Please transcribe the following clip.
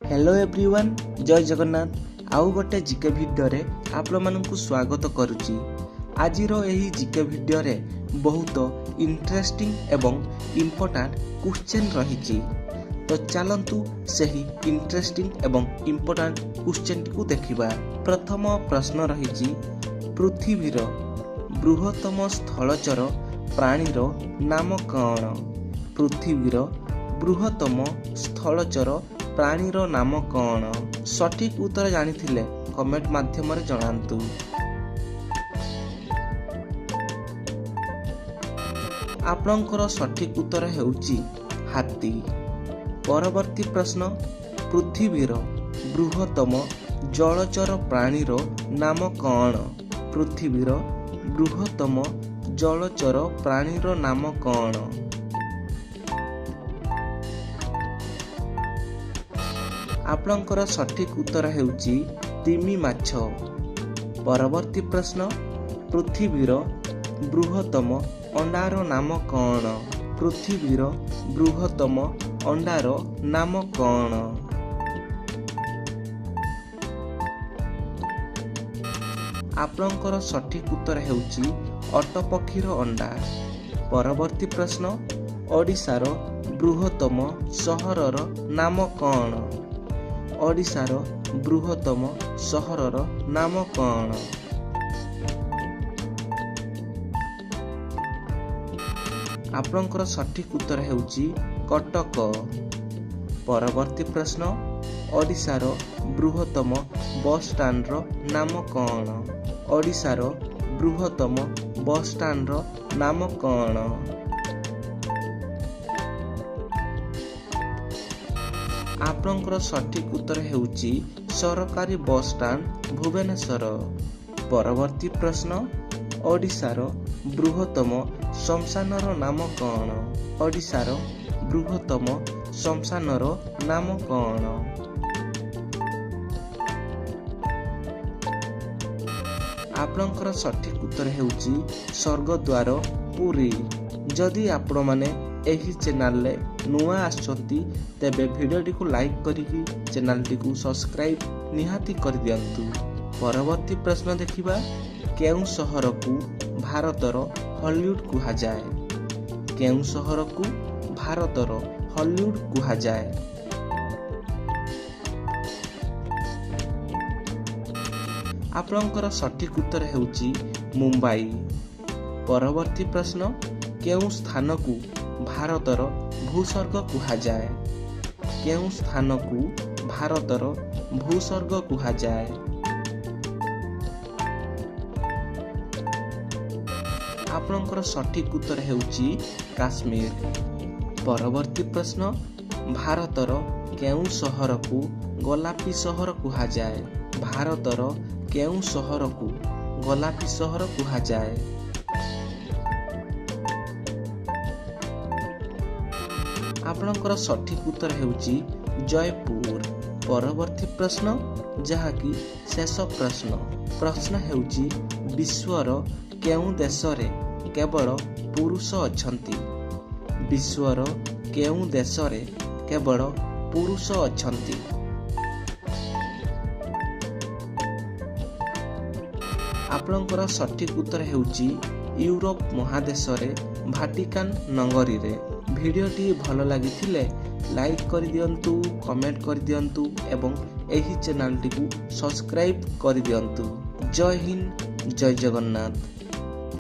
Hello everyone, जय जगन्नाथ। आउ गोटे जिके भिडियो रे आपण मानकु स्वागत करुची। आजिर एही जिके भिडियो रे बहुत इंटरेस्टिंग एवं इम्पोर्टेंट क्वेश्चन रहिची। तो चलंतु सही इंटरेस्टिंग एवं इम्पोर्टेंट क्वेश्चन को देखिबा। प्रथम प्रश्न रहिची, पृथ्वीर बृहत्तम स्थलचर प्राणीर नाम कौन? पृथ्वीर बृहत्तम स्थलचर प्राणीर नाम कौन? सठिक उत्तर जानिथिले कमेंट माध्यम रे जणांतु। आपणकर सठिक उत्तर हेउची हाथी। परवर्ती प्रश्न, पृथ्वीर बृहत्तम जलचर प्राणीर नाम कौन? पृथ्वीर बृहत्तम जलचर प्राणीर नाम कौन? आपणकर सठिक उत्तर हेउची तिमी माछ। परवर्ती प्रश्न, पृथ्वीर बृहत्तम अंडार नाम कौन? पृथ्वीर बृहत्तम अंडार नाम कौन? आपणकर सठिक उत्तर हेउची अटपक्षीर अंडा। परवर्ती प्रश्न, ओडिशार बृहत्तम सहरर नाम कौन? ओडिशार बृहत्तम सहरर नाम कौन? आपणकर सठिक उत्तर हेउची कटक। परवर्ती प्रश्न, ओडिशार बृहत्तम बस स्टैंड नाम कौन? ओडिशार बृहत्तम बस स्टैंड नाम कौन? आपणकर सठिक उत्तर हेउची सरकारी बस स्टैंड भुवनेश्वर। परवर्ती प्रश्न, ओडिशार बृहत्तम शमशानर नाम कौन? ओडिशार बृहत्तम शमशानर नाम कौन? आपणकर सठिक उत्तर हेउची स्वर्गद्वार पुरी। जदि आपण माने एही चैनल ले नुआ आछंती तेबे भिडियोटी को लाइक करिकी चैनलटी को सब्सक्राइब निहाती कर दियंतु। परवर्ती प्रश्न देखिबा, केउ शहर को भारतर हॉलीवुड कुहा जाए? केउ शहर को भारतर हॉलीवुड कुहा जाए? आपणकर सठिक उत्तर हेउची मुंबई। परवर्ती प्रश्न, केउ स्थान को भारतर भूस्वर्ग कुहा जाए? केउ स्थान को भारतर भूस्वर्ग कुहा जाए? आपणकर सठिक उत्तर हेउची काश्मीर। परवर्ती प्रश्न, भारतर केउ शहर को गोलापी शहर कुहा जाए? भारतर केउ शहर को गोलापी शहर कुहा जाए? आपणकर सठिक उत्तर हेउची जयपुर। परवर्ती प्रश्न, जहाँकि शेष प्रश्न। प्रश्न हेउची, विश्वर केउ देश रे केवल पुरुष अछंती? विश्वर केउ देश रे केवल पुरुष अछंती? आपणकर सठिक उत्तर हेउची यूरोप महादेश रे भाटिकान नगरी रे। भिडियोटी भल लागिथिले लाइक कर दियंतु, कमेंट कर दियंतु एवं एही चैनलटी को सब्सक्राइब कर दियंतु। जय हिंद, जय जगन्नाथ।